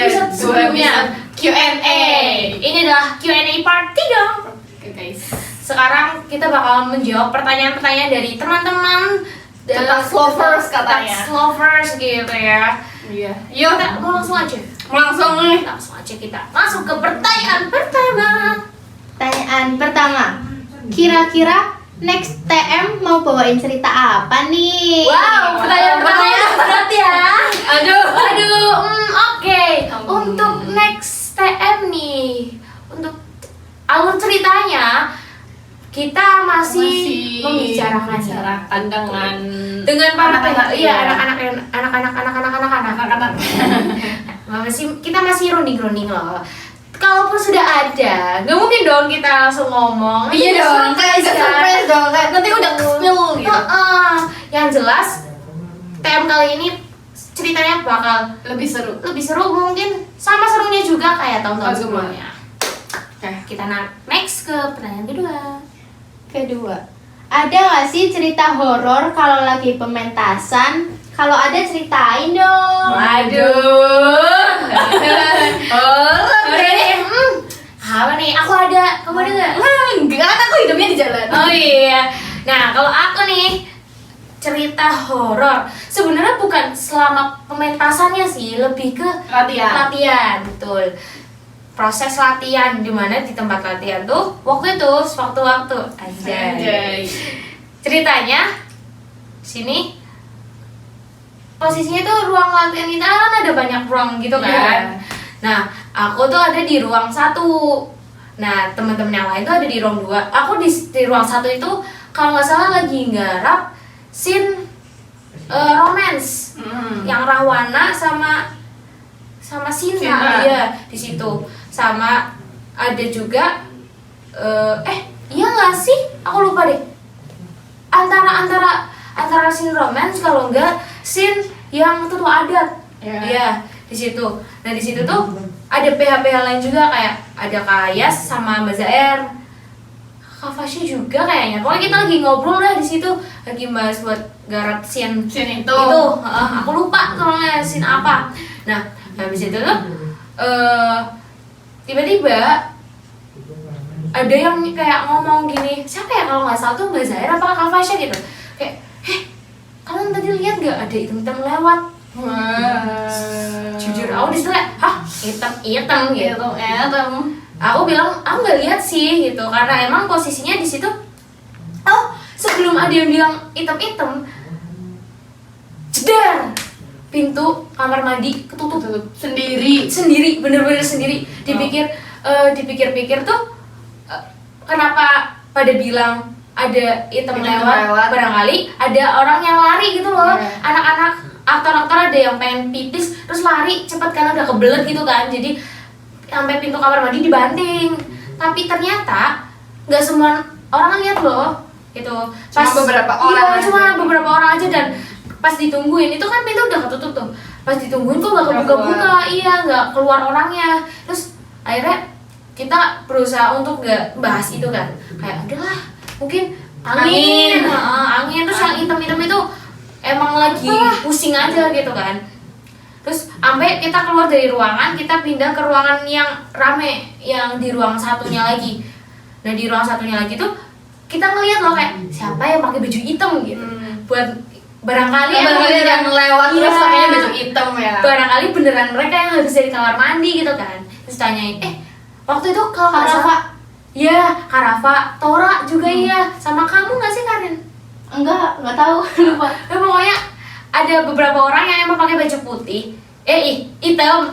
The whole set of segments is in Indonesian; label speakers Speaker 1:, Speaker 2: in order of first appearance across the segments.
Speaker 1: episode sebelumnya Q&A. Ini adalah Q&A part 3.
Speaker 2: Oke guys.
Speaker 1: Sekarang kita bakal menjawab pertanyaan-pertanyaan dari teman-teman
Speaker 2: Tentang lovers katanya.
Speaker 1: Tentang lovers gitu ya.
Speaker 2: Iya.
Speaker 1: Yuk, kita mau langsung aja.
Speaker 2: Langsung nih.
Speaker 1: Langsung aja kita masuk ke pertanyaan pertama.
Speaker 3: Pertanyaan pertama, kira-kira next TM mau bawain cerita apa nih?
Speaker 1: Wow, pertanyaan pertama berat ya.
Speaker 2: Aduh.
Speaker 1: Oke. Untuk next TM nih, untuk alur ceritanya kita masih membicarakan dengan para
Speaker 2: anak-anak,
Speaker 1: iya
Speaker 2: iya.
Speaker 1: anak-anak kita masih running loh. Kalaupun sudah ada, nggak mungkin dong kita langsung ngomong.
Speaker 2: Iya dong, kayak surprise dong, kayak nanti udah spill gitu.
Speaker 1: Yang jelas TM kali ini ceritanya bakal
Speaker 2: Lebih seru.
Speaker 1: lebih seru, mungkin sama serunya juga kayak tahun-tahun
Speaker 2: Bagus
Speaker 1: sebelumnya.
Speaker 2: Oke.
Speaker 1: Kita next ke pertanyaan kedua.
Speaker 3: Ada nggak sih cerita horor kalau lagi pementasan? Kalau ada ceritain dong.
Speaker 1: Waduh. Apa nih? Aku ada. Kamu ada nggak?
Speaker 2: Enggak, aku hidupnya di jalan.
Speaker 1: Oh iya. Nah, kalau aku nih cerita horor sebenarnya bukan selama pementasannya sih, lebih ke latihan, betul. Proses latihan dimana di tempat latihan tuh waktu sewaktu-waktu
Speaker 2: Anjay.
Speaker 1: ceritanya sini posisinya tuh ruang latihan kita kan ada banyak ruang gitu kan.
Speaker 2: Iya.
Speaker 1: Nah, aku tuh ada di ruang 1. Nah, teman-teman yang lain tuh ada di ruang 2. Aku di ruang 1 itu kalau nggak salah lagi nggarap scene romance yang Rahwana sama Sinta ya di situ. Sama ada juga iya nggak sih? Aku lupa deh. Antara scene romance kalau enggak scene yang tetua adat. Iya, di situ. Nah, di situ tuh ada PH-PH lain juga kayak ada Kak Ayas sama Mbak Zaer. Kak Fasya juga kayaknya. Pokoknya kita lagi ngobrol lah di situ, lagi bahas buat garap scene
Speaker 2: itu.
Speaker 1: Aku lupa soalnya scene apa. Nah, habis itu tuh tiba-tiba ada yang kayak ngomong gini, siapa ya kalau nggak salah tuh Mbak Zaira apa Kak Fasya gitu, kayak kalian tadi lihat nggak ada hitam-hitam lewat? Jujur aku disitu kayak hitam gitu. Aku bilang aku nggak lihat sih gitu, karena emang posisinya di situ. Sebelum ada yang bilang hitam-hitam, jedar, pintu kamar mandi ketutup sendiri, bener-bener sendiri. Dipikir-pikir tuh kenapa pada bilang ada hitam lewat, barangkali ada orang yang lari gitu loh. Anak-anak aktor-aktor ada yang pengen pipis terus lari cepet karena udah kebelet gitu kan, jadi sampai pintu kamar mandi dibanting. Tapi ternyata nggak semua orang lihat loh gitu.
Speaker 2: Cuma
Speaker 1: beberapa orang aja. Dan pas ditungguin itu kan pintu udah ketutup tuh, pas ditungguin kok nggak kebuka-buka, nggak keluar orangnya. Terus akhirnya kita berusaha untuk nggak bahas itu kan, kayak udahlah mungkin angin. Terus yang hitam-hitam itu emang lagi pusing aja gitu kan. Terus sampai kita keluar dari ruangan, kita pindah ke ruangan yang rame, yang di ruang satunya lagi. Nah, di ruang satunya lagi tuh kita ngeliat loh kayak siapa yang pakai baju hitam gitu. Buat barangkali
Speaker 2: yang lewat terus pakainya baju hitam ya.
Speaker 1: Barangkali beneran mereka yang habis dari kamar mandi gitu kan. Terus tanyain, waktu itu kalau
Speaker 3: Kak Rafa.
Speaker 1: Iya, Kak Rafa, Tora juga iya. Sama kamu nggak sih Karin?
Speaker 3: Enggak tahu, lupa.
Speaker 1: Nah, pokoknya ada beberapa orang yang emang pakai baju putih, hitam,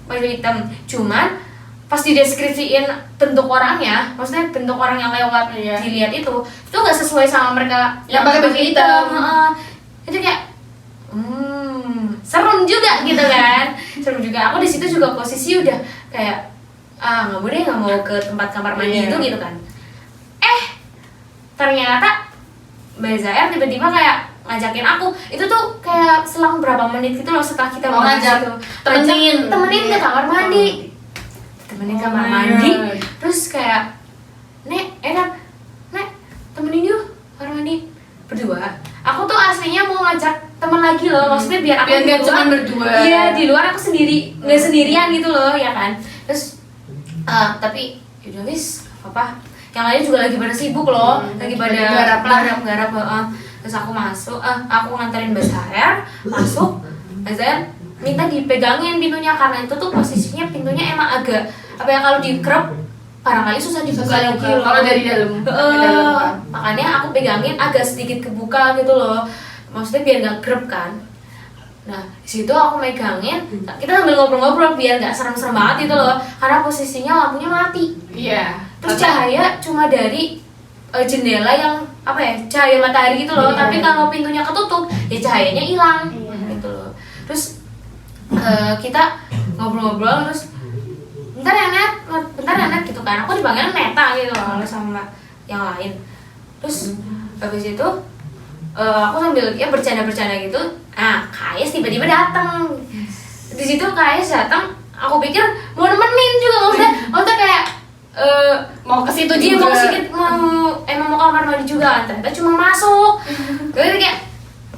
Speaker 1: baju hitam. Cuman pas dideskripsiin bentuk orangnya, maksudnya bentuk orang yang lewat dilihat itu nggak sesuai sama mereka
Speaker 2: yang pakai baju hitam.
Speaker 1: Jadi kayak serem juga gitu kan. Serem juga. Aku di situ juga posisi udah kayak nggak mau ke tempat kamar mandi itu gitu kan. Ternyata Mbak Zaer tiba-tiba kayak ngajakin aku. Itu tuh kayak selang berapa menit gitu loh setelah kita temenin ke kamar mandi. Temenin kamar mandi. Terus kayak Nek, temenin yuk kamar mandi berdua. Aku tuh aslinya mau ngajak temen lagi loh, maksudnya biar aku
Speaker 2: Biar
Speaker 1: di
Speaker 2: nggak
Speaker 1: luar-
Speaker 2: cuman berdua.
Speaker 1: Iya, di luar aku sendiri, nggak sendirian gitu loh, ya kan. Terus tapi yaudah wis apa, yang lain juga lagi pada sibuk loh, lagi pada garap. Terus aku masuk, aku nganterin Mbak Zahir masuk. Mbak Zahir minta dipegangin pintunya karena itu tuh posisinya pintunya emang agak apa ya, kalau dikerep barangkali susah dibuka lagi loh.
Speaker 2: Kalau dari dalam.
Speaker 1: Makanya aku pegangin agak sedikit kebuka gitu loh, maksudnya biar nggak grep kan. Nah di situ aku megangin, kita sambil ngobrol-ngobrol biar nggak serem-serem banget gitu loh, karena posisinya lampunya mati.
Speaker 2: Iya.
Speaker 1: Terus cahaya cuma dari jendela yang apa ya, cahaya matahari gitu loh.
Speaker 2: Iya.
Speaker 1: Tapi kalau pintunya ketutup ya cahayanya hilang gitu loh. Terus kita ngobrol-ngobrol, terus bentar ya Net gitu kan, aku dipanggil Neta gitu loh sama yang lain. Terus habis itu aku sambil ya bercanda gitu, Kayes tiba-tiba datang. Di situ Kayes datang, aku pikir mau nemenin juga, maksudnya kayak
Speaker 2: Mau ke situ
Speaker 1: dia
Speaker 2: juga.
Speaker 1: emang mau kamar mandi juga kan, ternyata cuma masuk. Jadi kayak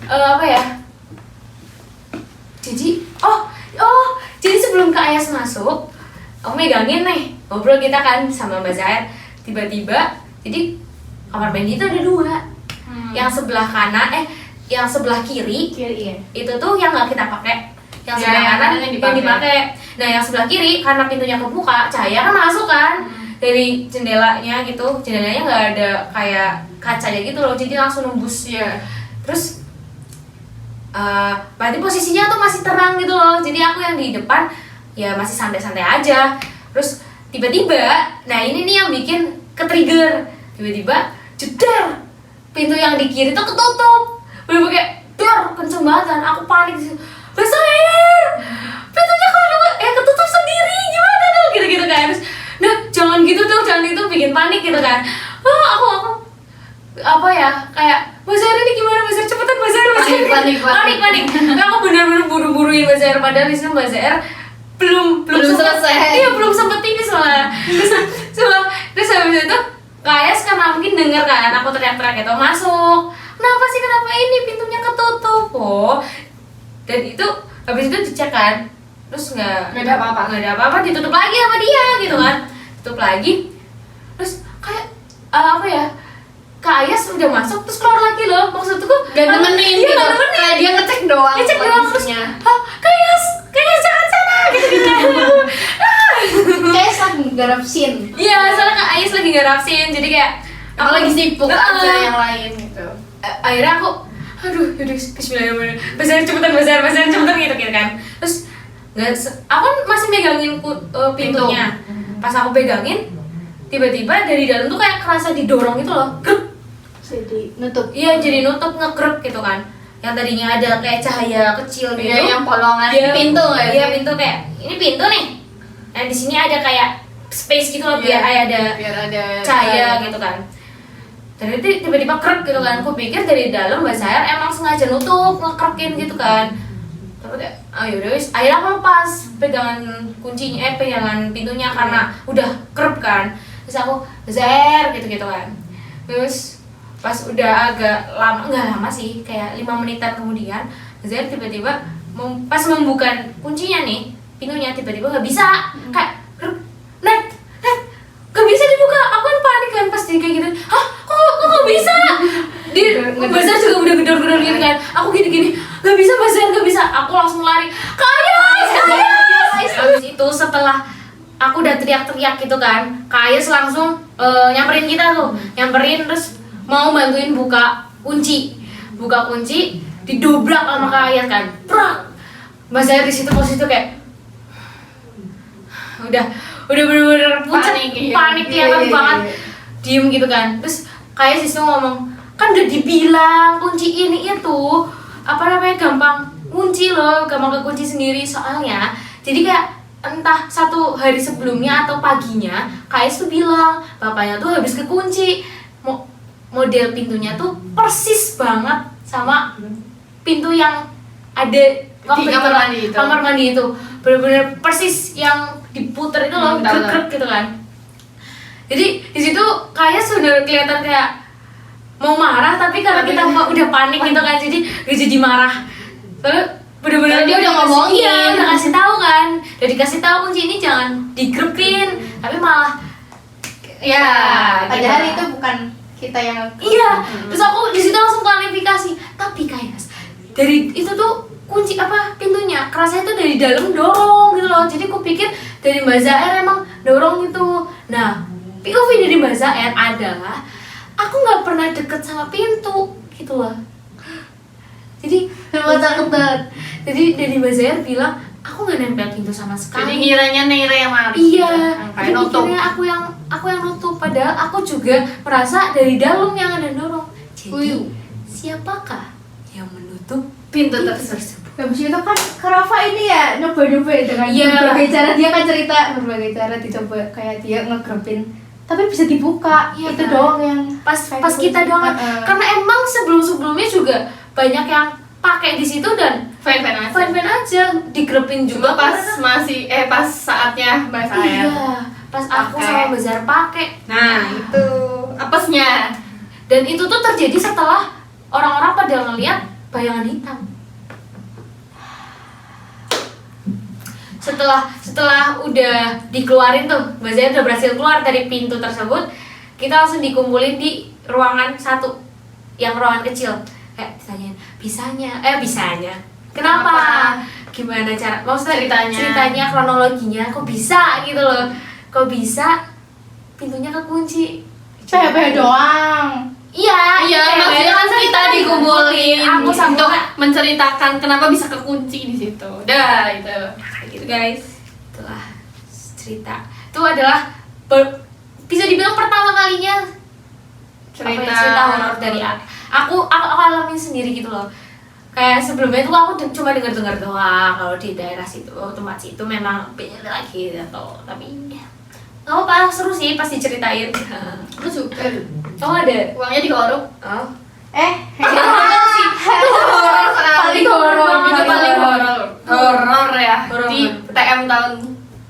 Speaker 1: apa ya, jadi sebelum Kak Ayas masuk, aku megangin nih, ngobrol kita kan sama Mbak Zahir. Tiba-tiba jadi kamar mandi itu ada dua, yang sebelah kanan yang sebelah kiri
Speaker 3: ya.
Speaker 1: itu tuh yang nggak kita pakai, yang
Speaker 2: Ya,
Speaker 1: sebelah
Speaker 2: yang
Speaker 1: kanan
Speaker 2: yang
Speaker 1: yang dipakai. Nah yang sebelah kiri karena pintunya kebuka, cahaya kan masuk kan dari jendelanya gitu, jendelanya nggak ada kayak kacanya gitu loh, jadi langsung nembus.
Speaker 2: Iya.
Speaker 1: Terus berarti posisinya tuh masih terang gitu loh, jadi aku yang di depan ya masih santai-santai aja. Terus tiba-tiba, nah ini nih yang bikin ke-trigger, tiba-tiba jedar, pintu yang di kiri tuh ketutup, bener-bener kayak dar, kenceng banget kan. Aku panik di situ, Mbak Zahir, pintunya ketutup sendiri, gimana tuh, gitu-gitu kan. Terus, nah jangan gitu, bikin panik gitu kan. Aku apa ya, kayak Mbak Zahir ini gimana, Mbak Zahir cepetan, Mbak Zahir panik. Nah, aku bener-bener buru-buruin Mbak Zahir, padahal di sana Mbak Zahir belum
Speaker 2: selesai.
Speaker 1: Iya, belum sempet ini soalnya. Terus habis itu Kayas karena mungkin denger kan aku teriak-teriak itu masuk. Kenapa ini pintunya ketutup? Dan itu habis itu dicek kan, terus nggak ada apa-apa, ditutup lagi sama dia gitu kan, tutup lagi. Terus kayak apa ya, Kayas udah masuk terus keluar lagi loh, maksudku
Speaker 2: Gak nemenin
Speaker 1: iya,
Speaker 2: gitu.
Speaker 1: nggak nemenin.
Speaker 2: Kayak dia ngecek doang.
Speaker 1: Terus Kayas jangan sana gitu.
Speaker 3: Kayak lagi garap scene.
Speaker 1: Iya, soalnya Kak Ais lagi garap scene, jadi kayak
Speaker 2: Aku lagi sibuk aja yang lain gitu.
Speaker 1: Akhirnya aku, aduh, bismillahirrahmanirrahim, Mbak Zahir cepetan gitu kan. Terus aku masih megangin pintunya. Pas aku pegangin, tiba-tiba dari dalam tuh kayak kerasa didorong gitu loh, grep.
Speaker 3: Jadi nutup.
Speaker 1: Iya, jadi nutup, ngegrep gitu kan. Yang tadinya ada kayak cahaya kecil gitu.
Speaker 2: Iya, yang polongan
Speaker 1: Iya,
Speaker 2: pintu nggak
Speaker 1: Iya,
Speaker 2: sih?
Speaker 1: pintu kayak ini pintu nih. Nah, di sini ada kayak space gitu loh, biar ada cahaya gitu kan. Dan itu tiba-tiba krek gitu kan. Aku pikir dari dalam Mbak Zahir emang sengaja nutup, ngekrekin gitu kan. Tapi kayak, yaudah wis, akhirnya aku lepas pegangan kuncinya, pegangan pintunya karena udah krep kan. Terus aku Zahir gitu kan. Terus pas udah agak lama, nggak lama sih, kayak 5 menitan kemudian Zahir tiba-tiba pas membuka kuncinya nih, pintunya tiba-tiba nggak bisa, kayak Net, nggak bisa dibuka. Aku kan panik kan pas dia kayak gitu, kok nggak bisa? Mbak Zahir juga udah gedor-gedor gitu kan. Aku gini, nggak bisa Mbak Zahir, nggak bisa. Aku langsung lari, Kayas. Habis itu setelah aku udah teriak-teriak gitu kan, Kayas langsung nyamperin kita tuh, terus mau bantuin buka kunci, didobrak sama Kayas kan, prak. Mbak Zahir di situ posisi tuh kayak udah bener-bener pucat, panik kelihatan banget, diem gitu kan. Terus Kayas di situ ngomong, kan udah dibilang kunci ini itu apa namanya, gampang kunci loh, gampang kekunci sendiri. Soalnya jadi kayak entah 1 hari sebelumnya atau paginya Kayas tuh bilang bapaknya tuh habis kekunci, model pintunya tuh persis banget sama pintu yang ada waktu
Speaker 2: di
Speaker 1: kamar mandi itu, bener-bener persis yang diputer itu loh, grek gitu kan. Jadi di situ Kayas sudah kelihatan kayak mau marah, tapi karena kita udah panik gitu kan, jadi gak jadi marah. Lalu bener-bener
Speaker 2: Dia udah ngomongin.
Speaker 1: iya, udah kasih tahu kan, udah dikasih tahu kunci ini jangan digrepin, tapi malah
Speaker 2: Ya,
Speaker 3: Padahal
Speaker 2: gitu.
Speaker 3: itu bukan kita yang
Speaker 1: iya. Terus aku di situ langsung klarifikasi, tapi kayak dari itu tuh kunci apa pintunya kerasa itu dari dalam dorong gitu loh. Jadi aku pikir dari Mbak Zaer emang dorong gitu. Nah, POV dari Mbak Zaer adalah aku nggak pernah deket sama pintu gitu loh. Jadi
Speaker 3: Semua cakep banget.
Speaker 1: jadi dari Mbak Zaer bilang aku nggak nempel pintu sama
Speaker 2: Jadi
Speaker 1: sekali.
Speaker 2: ngiranya Neira yang marah.
Speaker 1: Iya,
Speaker 2: Kayak
Speaker 1: jadi
Speaker 2: nutup.
Speaker 1: pikirnya aku yang nutup, padahal aku juga merasa dari dalam yang ada dorong. Jadi
Speaker 2: Uyuh.
Speaker 1: siapakah yang menutup
Speaker 2: Pintu tersebut.
Speaker 3: Habis itu kan Karafa ini ya nyoba-nyoba dengan
Speaker 1: Iya.
Speaker 3: berbagai cara, dia kan cerita berbagai cara dicoba kayak dia ngegrepin tapi bisa dibuka.
Speaker 1: Iya,
Speaker 3: Itu
Speaker 1: kan?
Speaker 3: doang yang
Speaker 1: pas kita doang
Speaker 3: Heeh.
Speaker 1: karena emang sebelumnya juga banyak yang pakai di situ dan
Speaker 2: Fine-fine aja.
Speaker 1: fine aja digrepin
Speaker 2: Cuma
Speaker 1: juga
Speaker 2: pas
Speaker 1: karena-
Speaker 2: masih pas saatnya Mbak Sael.
Speaker 1: iya pas aku
Speaker 2: Pakai.
Speaker 1: sama Bazar pakai.
Speaker 2: Nah, itu apesnya.
Speaker 1: Dan itu tuh terjadi setelah orang-orang pada ngeliat bayangan hitam. Setelah udah dikeluarin tuh, Mbak Zaya udah berhasil keluar dari pintu tersebut, kita langsung dikumpulin di ruangan satu, yang ruangan kecil. Kayak ditanyain, bisanya. Kenapa? Gimana cara? Maksudnya ceritanya, kronologinya, kok bisa gitu loh? Kok bisa pintunya kekunci?
Speaker 3: PHP doang.
Speaker 1: Iya,
Speaker 2: Maksudnya kan kita dikumpulin
Speaker 1: Aku sama
Speaker 2: untuk menceritakan kenapa bisa kekunci di situ. Dah, itu.
Speaker 1: gitu guys. Itulah cerita. Itu adalah bisa dibilang pertama kalinya cerita horor dari aku alamin sendiri gitu loh. Kayak sebelumnya itu aku cuma dengar doang kalau di daerah situ, tempat situ memang beda lagi atau tapi ya nggak apa seru sih pas diceritain.
Speaker 2: Lu juga.
Speaker 1: Kamu ada?
Speaker 2: Uangnya dikorup.
Speaker 1: Oh.
Speaker 2: Horor sih. Itu horor sekali.
Speaker 1: Paling horor
Speaker 2: Itu
Speaker 1: banget.
Speaker 2: paling horor. Horor ya.
Speaker 1: Horor
Speaker 2: Di
Speaker 1: banget.
Speaker 2: TM tahun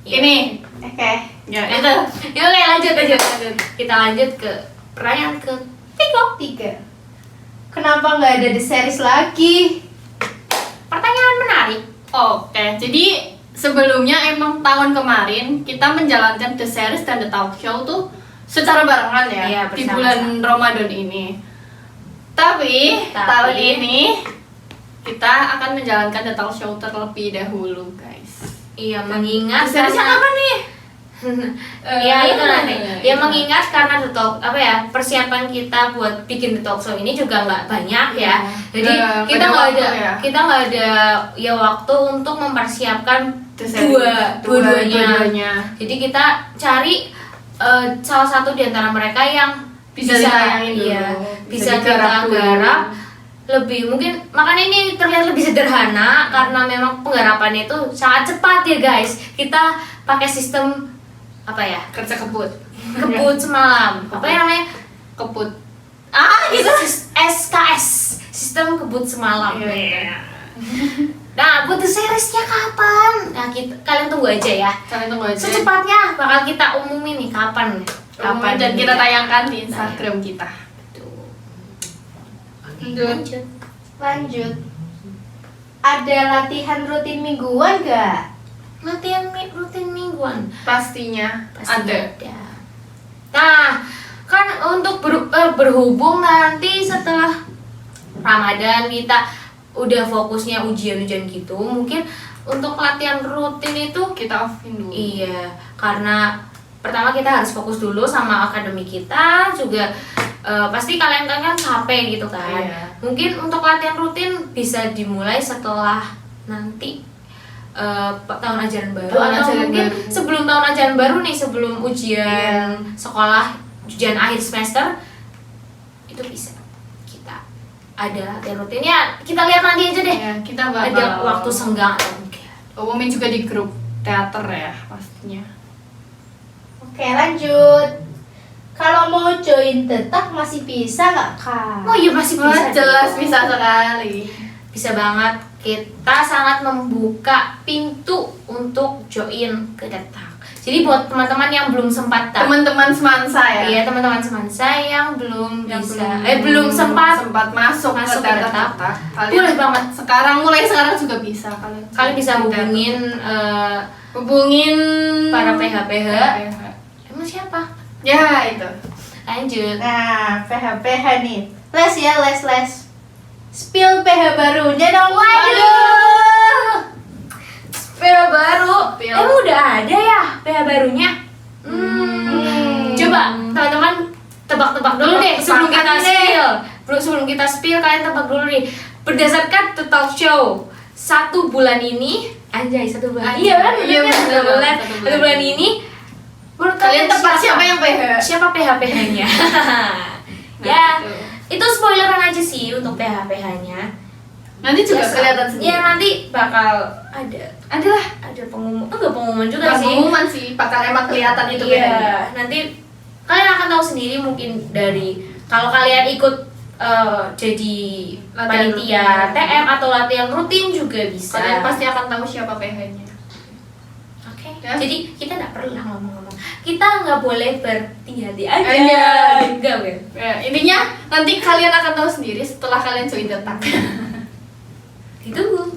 Speaker 1: Iya.
Speaker 2: ini.
Speaker 3: Oke.
Speaker 2: Ya, itu.
Speaker 1: Ya oke lanjut. Kita lanjut ke pertanyaan ke
Speaker 3: 3. Kenapa nggak ada The Series lagi?
Speaker 1: pertanyaan menarik.
Speaker 2: Oke, jadi sebelumnya emang tahun kemarin kita menjalankan The Series dan The Talk Show tuh secara barengan ya,
Speaker 1: Iya,
Speaker 2: di
Speaker 1: bersama-sama.
Speaker 2: bulan Ramadan ini. Tapi tahun ini kita akan menjalankan The Talk Show terlebih dahulu, guys.
Speaker 1: Iya mengingat
Speaker 2: The Series yang apa nih?
Speaker 1: Ya itu nanti. Ya
Speaker 2: itu.
Speaker 1: mengingat karena the talk persiapan kita buat bikin the talk show ini juga nggak banyak ya. Jadi kita
Speaker 2: Pada
Speaker 1: nggak
Speaker 2: waktu
Speaker 1: ada
Speaker 2: ya.
Speaker 1: kita nggak ada ya waktu untuk mempersiapkan
Speaker 2: The Series.
Speaker 1: dua-duanya. Jadi kita cari salah satu di antara mereka yang
Speaker 2: Bisa ditayangin dulu.
Speaker 1: iya,
Speaker 2: Bisa
Speaker 1: bisa
Speaker 2: digarap
Speaker 1: kita
Speaker 2: dulu.
Speaker 1: garap lebih mungkin, makanya ini terlihat lebih sederhana karena memang penggarapannya itu sangat cepat ya guys. Kita pakai sistem apa ya,
Speaker 2: Kerja kebut.
Speaker 1: kebut semalam, apa yang namanya,
Speaker 2: Kebut.
Speaker 1: gitu SKS, sistem kebut semalam.
Speaker 2: Iya.
Speaker 1: Nah buat the seriesnya kapan? Nah kalian tunggu aja ya,
Speaker 2: Kalian tunggu aja.
Speaker 1: secepatnya bakal kita umumin nih kapan
Speaker 2: Dan kita tayangkan di Instagram kita.
Speaker 1: Lanjut.
Speaker 3: Lanjut. Ada latihan rutin mingguan gak?
Speaker 1: Latihan rutin mingguan
Speaker 2: Pastinya
Speaker 1: pasti
Speaker 2: ada.
Speaker 1: ada. Nah, kan untuk berhubung nanti setelah Ramadan kita udah fokusnya ujian-ujian gitu, mungkin untuk latihan rutin itu
Speaker 2: Kita offin dulu.
Speaker 1: iya, karena pertama kita harus fokus dulu sama akademi kita juga. Pasti kalian kan capek gitu kan.
Speaker 2: Iya.
Speaker 1: Mungkin untuk latihan rutin bisa dimulai setelah nanti tahun ajaran baru
Speaker 2: Tahun
Speaker 1: atau
Speaker 2: ajaran
Speaker 1: mungkin
Speaker 2: baru.
Speaker 1: sebelum tahun ajaran baru nih, sebelum ujian sekolah, ujian akhir semester itu bisa kita ada latihan rutin ya. Kita lihat nanti aja deh,
Speaker 2: Ya, kita bakal
Speaker 1: ada waktu senggang atau enggak.
Speaker 2: umumin juga di grup teater ya pastinya.
Speaker 3: Oke lanjut. Kalau mau join tetap masih bisa nggak kak?
Speaker 1: Oh iya masih
Speaker 2: Wah,
Speaker 1: bisa.
Speaker 2: jelas bisa sekali.
Speaker 1: Bisa banget. Kita sangat membuka pintu untuk join ke detak. Jadi buat teman-teman yang belum sempat
Speaker 2: Teman-teman semansa ya.
Speaker 1: iya teman-teman semansa yang belum
Speaker 2: Yang
Speaker 1: bisa belum sempat
Speaker 2: masuk ke
Speaker 1: masuk ke
Speaker 2: teater
Speaker 1: Detak.
Speaker 2: Detak.
Speaker 1: Boleh banget.
Speaker 2: Mulai sekarang juga bisa
Speaker 1: Kalian bisa hubungin para PH.
Speaker 2: PH.
Speaker 1: Emang siapa?
Speaker 2: Ya itu.
Speaker 1: Lanjut.
Speaker 3: Nah, PH nih. Les ya, les. Spill PH barunya dong.
Speaker 1: Waduh. PH baru.
Speaker 2: Spill.
Speaker 1: Emang udah ada ya PH barunya? Coba teman-teman tebak-tebak dulu deh sebelum kita
Speaker 2: Tebak-tebakan deh.
Speaker 1: spill. Sebelum kita spill kalian tebak dulu nih. Berdasarkan The Talk Show 1 bulan ini, anjay 1 bulan.
Speaker 2: Anjay,
Speaker 1: Iya kan?
Speaker 2: iya,
Speaker 1: Bener kan?
Speaker 2: bener,
Speaker 1: 1 bulan.
Speaker 2: 1
Speaker 1: 1 bulan ini menurut
Speaker 2: Kalian tebak siapa yang PH?
Speaker 1: Siapa PH-PH-nya? Ya, itu spoileran aja sih untuk PH-PH-nya.
Speaker 2: Nanti juga
Speaker 1: Biasa.
Speaker 2: kelihatan sendiri.
Speaker 1: Ya nanti bakal ada pengumuman. Enggak pengumuman juga
Speaker 2: Bukan
Speaker 1: sih.
Speaker 2: pengumuman sih, bakal emang kelihatan itu
Speaker 1: Iya,
Speaker 2: PH-nya.
Speaker 1: nanti kalian akan tahu sendiri mungkin dari kalau kalian ikut jadi
Speaker 2: Latihan
Speaker 1: panitia
Speaker 2: rutin.
Speaker 1: TM atau latihan rutin juga bisa.
Speaker 2: Kalian pasti akan tahu siapa PH-nya.
Speaker 1: Oke.
Speaker 2: Ya.
Speaker 1: Jadi kita nggak perlu ngomong-ngomong. Kita nggak boleh berhati-hati aja.
Speaker 2: Iya.
Speaker 1: Enggak, Bel.
Speaker 2: Ya, intinya nanti kalian akan tahu sendiri setelah kalian join Detak.
Speaker 1: Ditunggu.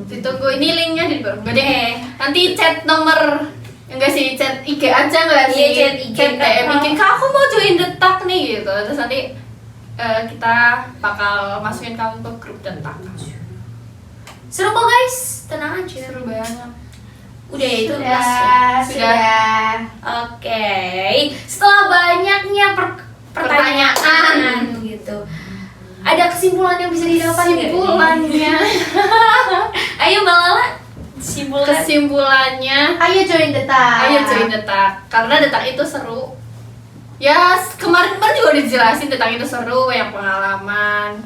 Speaker 2: Ditunggu. Ini linknya di bawah. Enggak deh. Nanti chat nomor enggak sih, chat IG aja enggak sih?
Speaker 1: Iya, chat IG.
Speaker 2: DM bikin Kak, aku mau join Detak nih gitu. Terus nanti kita bakal masukin kamu ke grup Detak.
Speaker 1: Seru kok guys, tenang aja.
Speaker 2: Seru banget.
Speaker 1: Udah ya, itu kelas ya.
Speaker 3: Sudah.
Speaker 1: Oke, setelah banyaknya pertanyaan gitu, ada kesimpulan yang bisa didapat nggak nih?
Speaker 2: Kesimpulannya.
Speaker 1: Ayo Mbak Lala, simpulkan.
Speaker 2: Kesimpulannya,
Speaker 3: Ayo join Detak.
Speaker 2: ayo join Detak karena Detak itu seru. Ya kemarin juga dijelasin Detak itu seru, banyak pengalaman.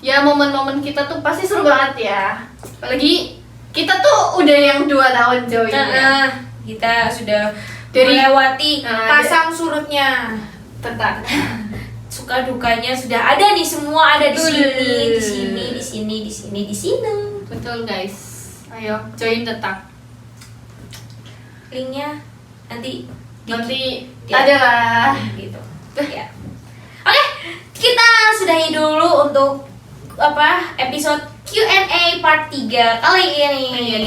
Speaker 2: Ya momen-momen kita tuh pasti seru banget ya. Apalagi kita tuh udah yang 2 tahun join ya.
Speaker 1: Kita sudah
Speaker 2: Dari-
Speaker 1: melewati
Speaker 2: Nah,
Speaker 1: pasang surutnya,
Speaker 2: Detak.
Speaker 1: suka dukanya sudah ada nih, semua ada di
Speaker 2: Betul.
Speaker 1: sini, di sini.
Speaker 2: Betul guys. Ayo join Detak.
Speaker 1: Linknya nanti
Speaker 2: Nanti
Speaker 1: Ya.
Speaker 2: ada lah.
Speaker 1: gitu. Ya. Oke, kita sudahi dulu untuk episode Q&A part 3 kali ini.
Speaker 2: Iya,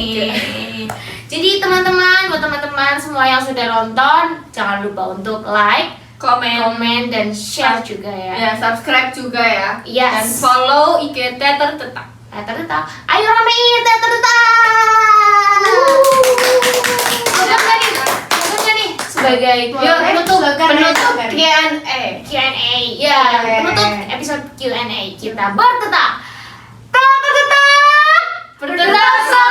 Speaker 2: 3.
Speaker 1: Jadi buat teman-teman semua yang sudah nonton, jangan lupa untuk like, komen dan share juga ya.
Speaker 2: Ya, subscribe juga ya.
Speaker 1: Yes.
Speaker 2: Dan follow IG Teater Detak.
Speaker 1: Teater. Ayo ramein Teater. Slogan nih sebagai
Speaker 2: Yuk, penutup
Speaker 3: slogan.
Speaker 2: Q&A.
Speaker 1: Q&A ya,
Speaker 3: Oke.
Speaker 1: penutup episode Q&A kita bertetap
Speaker 2: Bertetap